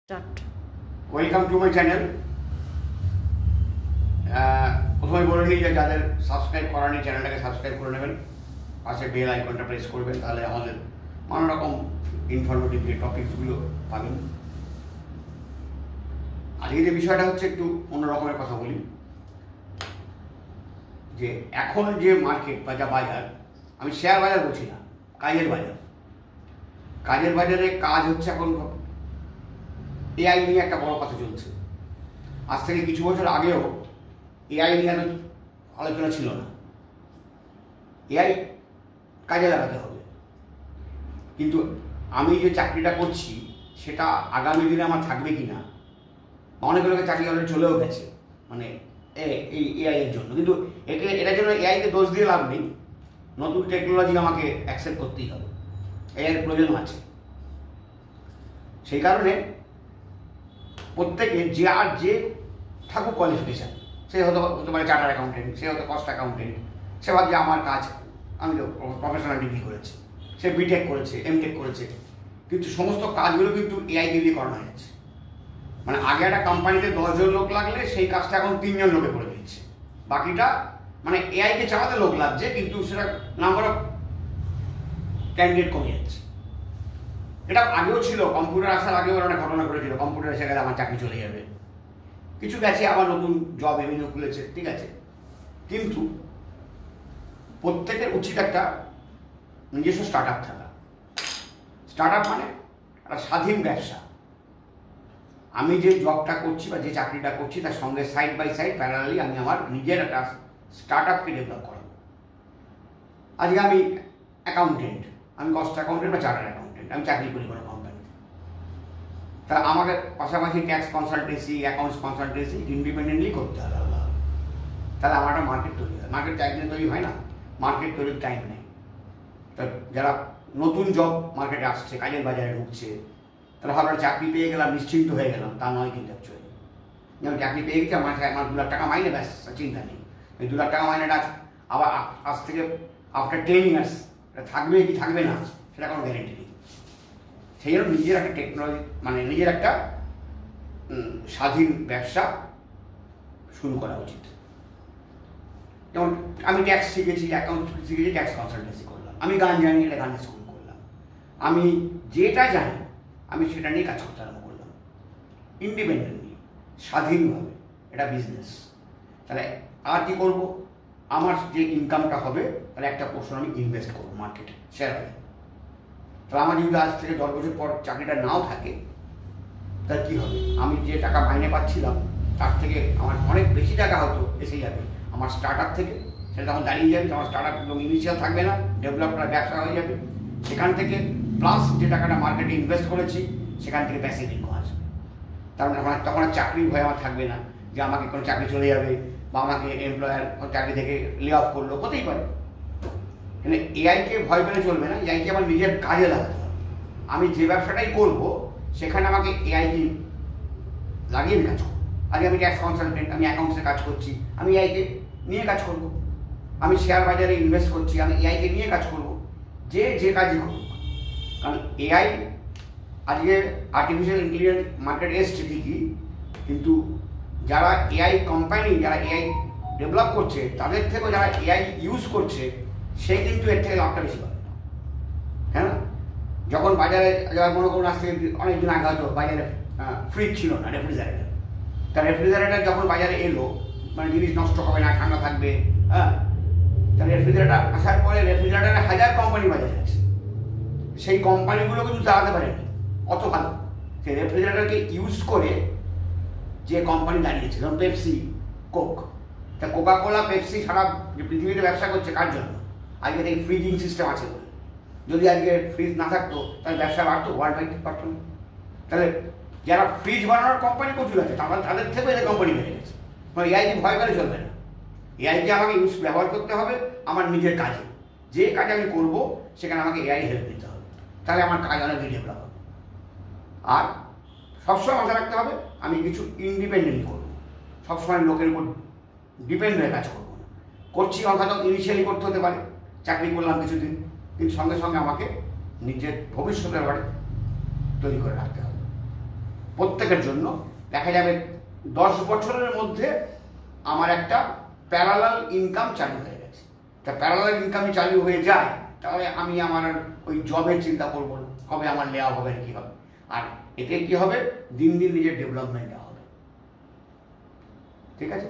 Start. Welcome to my channel. প্রথমে বলে নিই যে যাদের সাবস্ক্রাইব করানি চ্যানেলটাকে সাবস্ক্রাইব করে নেবেন, পাশে বেল আইকনটা প্রেস করবেন, তাহলে আমাদের নানা রকম ইনফরমেটিভ যে টপিকসগুলো পাবেন। আজকে যে বিষয়টা হচ্ছে একটু অন্য রকমের কথা বলি, যে এখন যে মার্কেট বা যা বাজার, আমি শেয়ার বাজার বলছি না, কাজের বাজার। কাজের বাজারে কাজ হচ্ছে এখন এআই নিয়ে একটা বড় কথা চলছে। আজ থেকে কিছু বছর আগেও এআই নিয়ে এত আলোচনা ছিল না। এআই কাজে লাগাতে হবে, কিন্তু আমি যে চাকরিটা করছি সেটা আগামী দিনে আমার থাকবে কি না। অনেক লোকের চাকরি অলরেডি চলেও গেছে, মানে এই এআই এর জন্য। কিন্তু এটার জন্য এআইকে দোষ দিয়ে লাভ নেই। নতুন টেকনোলজি আমাকে অ্যাকসেপ্ট করতেই হবে, এর প্রয়োজন আছে। সেই কারণে প্রত্যেকে যে থাকুক কোয়ালিফিকেশান, সে হতে পারে চার্টার অ্যাকাউন্টেন্ট, সে হতে কস্ট অ্যাকাউন্টেন্ট, সে ভাবছে আমার কাজ, আমি তো প্রফেশনাল ডিগ্রি করেছি, সে বিটেক করেছে, এমটেক করেছে, কিন্তু সমস্ত কাজগুলো কিন্তু এআই দিয়ে করানো হয়েছে। মানে আগে একটা কোম্পানিতে 10 জন লোক লাগলে সেই কাজটা এখন 3 জন লোকে করে দিচ্ছে। বাকিটা মানে এআইকে চালাতে লোক লাগছে, কিন্তু সেটা নাম্বার অফ ক্যান্ডিডেট কমে যাচ্ছে। এটা আগেও ছিল, কম্পিউটার আসার আগেও একটা ঘটনা ঘটেছিল, কম্পিউটার এসে গেলে আমার চাকরি চলে যাবে। কিছু গেছে, আবার নতুন জব এভিনিউ খুলেছে, ঠিক আছে। কিন্তু প্রত্যেকের উচিত একটা নিজস্ব স্টার্ট আপ থাকা। স্টার্ট আপ মানে একটা স্বাধীন ব্যবসা। আমি যে জবটা করছি বা যে চাকরিটা করছি তার সঙ্গে সাইড বাই সাইড প্যারালালি আমি আমার নিজের একটা স্টার্ট আপকে ডেভেলপ করাবো। আজকে আমি অ্যাকাউন্টেন্ট, আমি কস্ট অ্যাকাউন্টেন্ট বা চার্টার অ্যাকাউন্টেন্ট, আমি চাকরি করি কোনো কোম্পানিতে। তাহলে আমাকে পাশাপাশি tax consultancy, accounts consultancy independently করতে হবে আলাদা। তাহলে আমার একটা মার্কেট তৈরি হয়। মার্কেট একদিনে তৈরি হয় না, মার্কেট তৈরির টাইম নেই। তা যারা নতুন জব মার্কেটে আসছে, কাজের বাজারে ঢুকছে, তারা ভাবলাম চাকরি পেয়ে গেলাম, নিশ্চিন্ত হয়ে গেলাম, তা নয় কিন্তু অ্যাকচুয়ালি। যেমন চাকরি পেয়ে গেছি, আমার 2 লাখ টাকা মাইনে, ব্যাস, চিন্তা নেই। এই 2 লাখ টাকা মাইনেটা আবার আজ থেকে আফটার 10 ইয়ার্স থাকবে কি থাকবে না সেটা কোনো গ্যারেন্টি নেই। সেই জন্য নিজের একটা টেকনোলজি, মানে নিজের একটা স্বাধীন ব্যবসা শুরু করা উচিত। যেমন আমি ট্যাক্স শিখেছি, অ্যাকাউন্ট শিখেছি, ট্যাক্স কনসালটেন্সি করলাম। আমি গান জানি, এটা গানের স্কুল করলাম। আমি যেটা জানি আমি সেটা নিয়ে কাজ করতে আরম্ভ করলাম, ইন্ডিপেন্ডেন্টলি, স্বাধীনভাবে। এটা বিজনেস। তাহলে আর কি করব, আমার যে ইনকামটা হবে তাহলে একটা পোর্শন আমি ইনভেস্ট করবো মার্কেটে, শেয়ার হয়ে। তাহলে আমার যদি আজ থেকে 10 বছর পর চাকরিটা নাও থাকে, তাহলে কী হবে, আমি যে টাকা মাইনে পাচ্ছিলাম তার থেকে আমার অনেক বেশি টাকা হয়তো এসে যাবে আমার স্টার্ট আপ থেকে। সেটা তখন দাঁড়িয়ে যাবে, আমার স্টার্ট আপ এবং ইনিশিয়াল থাকবে না, ডেভেলপটা ব্যবসা হয়ে যাবে। সেখান থেকে প্লাস যে টাকাটা মার্কেটে ইনভেস্ট করেছি সেখান থেকে প্যাসিভ ইনকাম আসবে। তার মানে তখন আর চাকরির ভয় আমার থাকবে না, যে আমাকে কোনো চাকরি চলে যাবে বা আমাকে এমপ্লয়ার চাকরি থেকে লে অফ করলো, হতেই পারে। মানে এআইকে ভয় পেলে চলবে না, এআইকে আমার নিজের কাজে লাগাতে হবে। আমি যে ব্যবসাটাই করব সেখানে আমাকে এআইকে লাগিয়ে কাজ করবো। আজকে আমি ট্যাক্স কনসালটেন্ট, আমি অ্যাকাউন্টসে কাজ করছি, আমি এআইকে নিয়ে কাজ করব। আমি শেয়ার বাজারে ইনভেস্ট করছি, আমি এআইকে নিয়ে কাজ করব। যে কাজই করব, কারণ এআই আজকে আর্টিফিশিয়াল ইন্টেলিজেন্স মার্কেট এসছে ঠিকই, কিন্তু যারা এআই কোম্পানি, যারা এআই ডেভেলপ করছে তাদের থেকেও যারা এআই ইউজ করছে সে কিন্তু এর থেকে লাভটা বেশি পাবে। হ্যাঁ, যখন বাজারে মনে করুন আজ থেকে অনেকদিন আগে হয়তো বাজারে ফ্রিজ ছিল না, রেফ্রিজারেটার। তা রেফ্রিজারেটার যখন বাজারে এলো, মানে জিনিস নষ্ট হবে না, ঠান্ডা থাকবে, হ্যাঁ, তাহলে রেফ্রিজারেটার আসার পরে রেফ্রিজারেটারে 1000 কোম্পানি বাজারে আছে। সেই কোম্পানিগুলো কিন্তু দাঁড়াতে পারেনি অত ভালো। সেই রেফ্রিজারেটারকে ইউজ করে যে কোম্পানি দাঁড়িয়েছে, যেমন পেপসি, কোক। তা কোকা কোলা, পেপসি সারা পৃথিবীতে ব্যবসা করছে কার জন্য? আজকে এই ফ্রিজিং সিস্টেম আছে বলে। যদি আজকে ফ্রিজ না থাকতো তাহলে ব্যবসা বাড়তো, ওয়ার্ল্ড ওয়াইড পারতো না। তাহলে যারা ফ্রিজ বানানোর কোম্পানি প্রচুর আছে, তাদের থেকে এদের কোম্পানি বেড়ে গেছে। মানে এআইকে ভয় পেলে চলবে না, এআইকে আমাকে ব্যবহার করতে হবে আমার নিজের কাজে। যে কাজ আমি করবো সেখানে আমাকে এআই হেল্প নিতে হবে, তাহলে আমার কাজ অনেক ডেভেলপ হবে। আর সবসময় মাথায় রাখতে হবে আমি কিছু ইন্ডিপেন্ডেন্টলি করবো, সবসময় লোকের উপর ডিপেন্ড হয়ে কাজ করবো না। করছি হয়তো ইনিশিয়ালি করতে হতে পারে, চাকরি করলাম কিছুদিন, কিন্তু সঙ্গে সঙ্গে আমাকে নিজের ভবিষ্যতের ব্যাপারে তৈরি করে রাখতে হবে। প্রত্যেকের জন্য দেখা যাবে 10 বছরের মধ্যে আমার একটা প্যারালাল ইনকাম চালু হয়ে গেছে। তা প্যারালাল ইনকামই চালু হয়ে যায়, তাহলে আমি আমার ওই জবের চিন্তা করবো না, কবে আমার নেওয়া হবে কি হবে। আর এতে কি হবে, দিন দিন নিজের ডেভেলপমেন্টটা হবে। ঠিক আছে।